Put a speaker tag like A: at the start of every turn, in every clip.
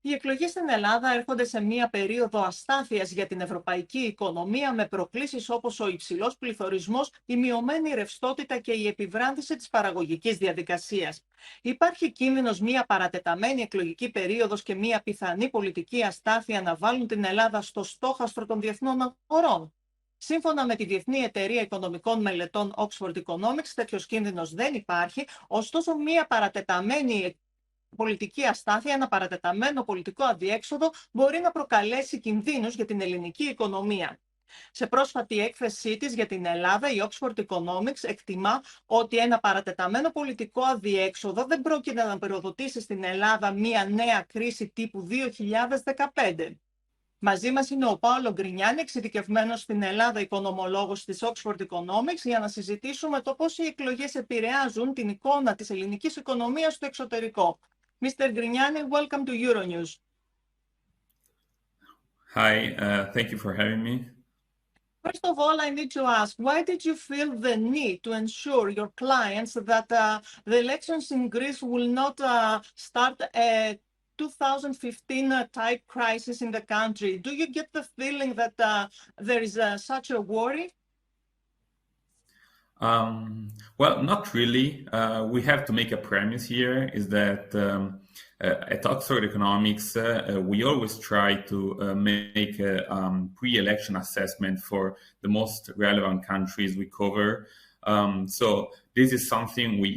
A: Οι εκλογές στην Ελλάδα έρχονται σε μία περίοδο αστάθειας για την ευρωπαϊκή οικονομία με προκλήσεις όπως ο υψηλός πληθωρισμός, η μειωμένη ρευστότητα και η επιβράδυση της παραγωγικής διαδικασίας. Υπάρχει κίνδυνος μία παρατεταμένη εκλογική περίοδος και μία πιθανή πολιτική αστάθεια να βάλουν την Ελλάδα στο στόχαστρο των διεθνών αγορών. Σύμφωνα με τη Διεθνή Εταιρεία Οικονομικών Μελετών Oxford Economics, τέτοιος κίνδυνος δεν υπάρχει, ωστόσο μία παρατεταμένη πολιτική αστάθεια, ένα παρατεταμένο πολιτικό αδιέξοδο μπορεί να προκαλέσει κινδύνους για την ελληνική οικονομία. Σε πρόσφατη έκθεσή της για την Ελλάδα, η Oxford Economics εκτιμά ότι ένα παρατεταμένο πολιτικό αδιέξοδο δεν πρόκειται να πυροδοτήσει στην Ελλάδα μία νέα κρίση τύπου 2015. Μαζί μας είναι ο Πάολο Γκρινιάνη, εξειδικευμένος στην Ελλάδα οικονομολόγος της Oxford Economics, για να συζητήσουμε το πώς οι εκλογές επηρεάζουν την εικόνα της ελληνικής οικονομίας στο εξωτερικό. Mr. Grignagi, welcome to Euronews.
B: Hi, thank you for having me.
A: First of all, I need to ask, why did you feel the need to ensure your clients that the elections in Greece will not start a 2015 type crisis in the country? Do you get the feeling that there is such a worry?
B: Well, not really. We have to make a premise here is that at Oxford Economics, we always try to make a pre-election assessment for the most relevant countries we cover. So this is something we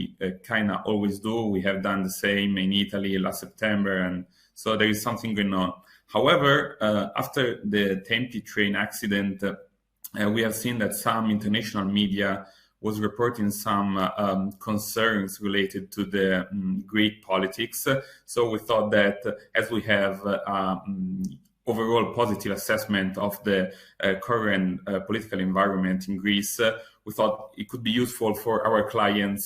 B: kind of always do. We have done the same in Italy last September, and so there is something going on. However, after the Tempe train accident, we have seen that some international media was reporting some concerns related to the Greek politics. So we thought that as we have overall positive assessment of the current political environment in Greece, we thought it could be useful for our clients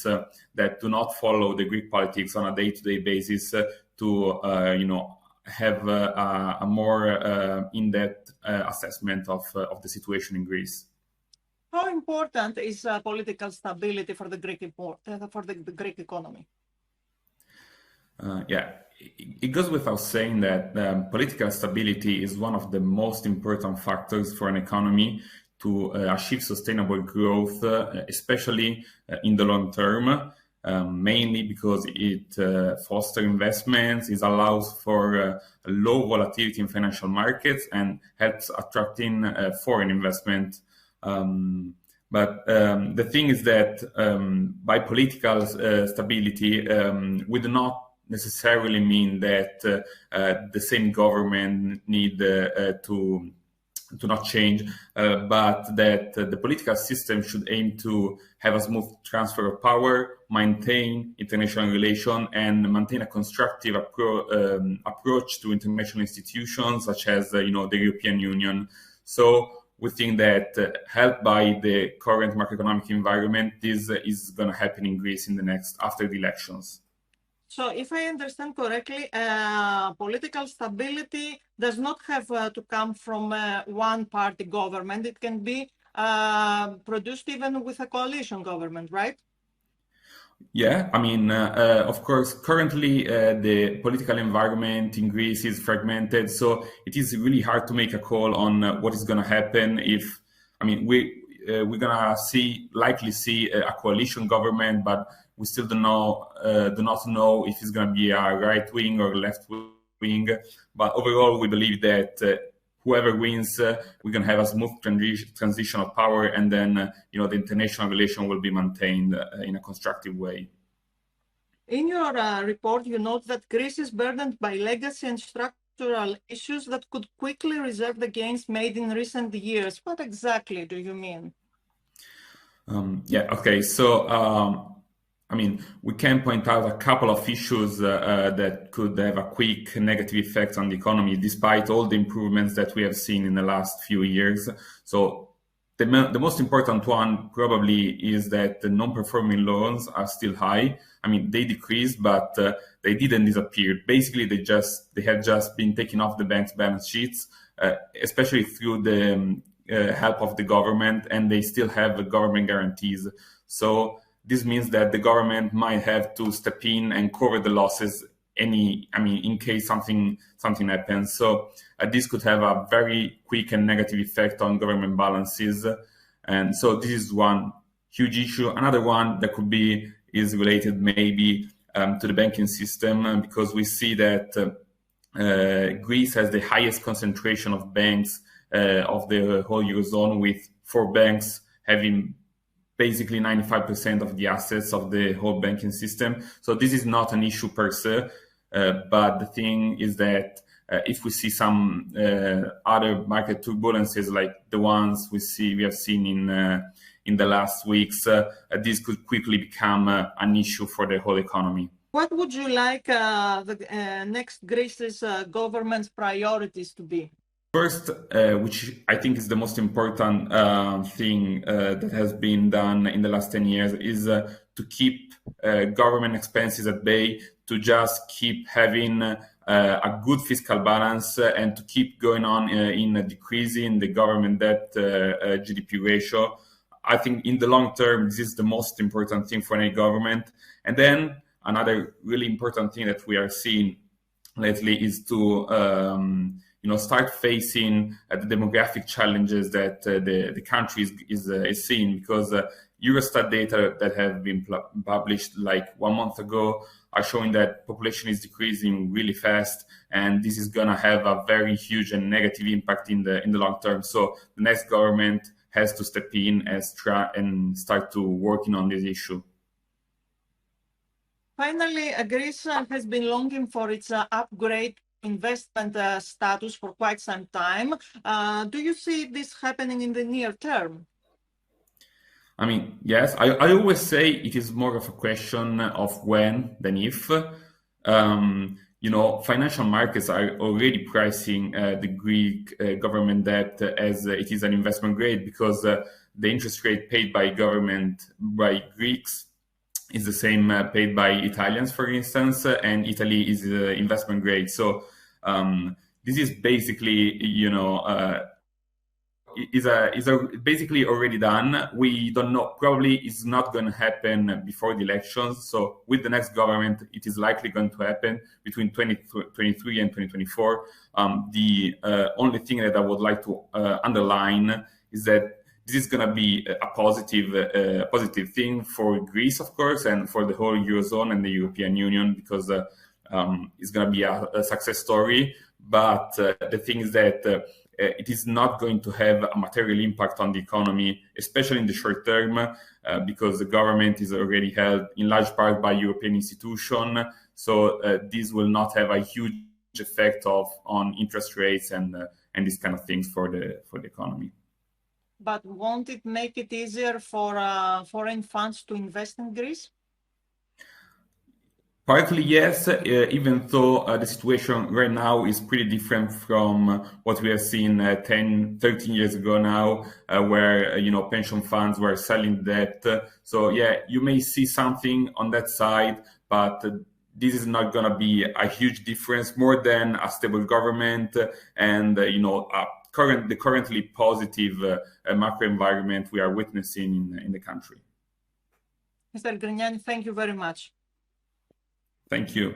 B: that do not follow the Greek politics on a day-to-day basis to, have a more in-depth assessment of the situation in Greece.
A: How important is political stability for the Greek economy?
B: It goes without saying that political stability is one of the most important factors for an economy to achieve sustainable growth, especially in the long term, mainly because it fosters investments, it allows for low volatility in financial markets, and helps attracting foreign investment. But the thing is that by political stability, we do not necessarily mean that the same government need to not change, but that the political system should aim to have a smooth transfer of power, maintain international relations, and maintain a constructive approach to international institutions such as the European Union. So we think that helped by the current macroeconomic environment, this is going to happen in Greece after the elections.
A: So if I understand correctly, political stability does not have to come from one-party government. It can be produced even with a coalition government, right?
B: Yeah, of course, currently the political environment in Greece is fragmented, so it is really hard to make a call on what is going to happen if, we're going to likely see a coalition government, but we still do not know if it's going to be a right wing or left wing. But overall, we believe that whoever wins, we're going to have a smooth transition of power, and then the international relation will be maintained in a constructive way.
A: In your report, you note that Greece is burdened by legacy and structural issues that could quickly reverse the gains made in recent years. What exactly do you mean?
B: We can point out a couple of issues that could have a quick negative effect on the economy, despite all the improvements that we have seen in the last few years. So the most important one probably is that the non-performing loans are still high. They decreased, but they didn't disappear. Basically, they have just been taken off the bank's balance sheets, especially through the help of the government, and they still have government guarantees. So this means that the government might have to step in and cover the losses in case something happens. So this could have a very quick and negative effect on government balances. And so this is one huge issue. Another one that could be is related maybe to the banking system, because we see that Greece has the highest concentration of banks of the whole Eurozone, with 4 banks having basically 95% of the assets of the whole banking system. So this is not an issue per se, but the thing is that if we see some other market turbulences like the ones we have seen in the last weeks, this could quickly become an issue for the whole economy.
A: What would you like the next Greece's government's priorities to be?
B: First, which I think is the most important thing that has been done in the last 10 years, is to keep government expenses at bay, to just keep having a good fiscal balance, and to keep going on in decreasing the government debt GDP ratio. I think in the long term, this is the most important thing for any government. And then another really important thing that we are seeing lately is to start facing the demographic challenges that the country is seeing, because Eurostat data that have been published like 1 month ago are showing that population is decreasing really fast, and this is going to have a very huge and negative impact in the long term. So the next government has to step in and start to working on this issue.
A: Finally, Greece has been longing for its upgrade investment status for quite some time. Do you see this happening in the near term?
B: Yes, I always say it is more of a question of when than if. Financial markets are already pricing the Greek government debt as it is an investment grade, because the interest rate paid by Greeks is the same paid by Italians, for instance, and Italy is investment grade. So this is basically, basically already done. We don't know. Probably it's not going to happen before the elections. So with the next government, it is likely going to happen between 2023 and 2024. The only thing that I would like to underline is that this is going to be a positive thing for Greece, of course, and for the whole Eurozone and the European Union, because it's going to be a success story. But the thing is that it is not going to have a material impact on the economy, especially in the short term, because the government is already held in large part by European institutions. So this will not have a huge effect on interest rates and these kind of things for the economy.
A: But won't it make it easier for foreign funds to invest in Greece?
B: Partly, yes, even though the situation right now is pretty different from what we have seen 10, 13 years ago now, where, pension funds were selling debt. So, yeah, you may see something on that side, but this is not going to be a huge difference, more than a stable government and, the currently positive macro environment we are witnessing in the country.
A: Mr. Grignani, thank you very much.
B: Thank you.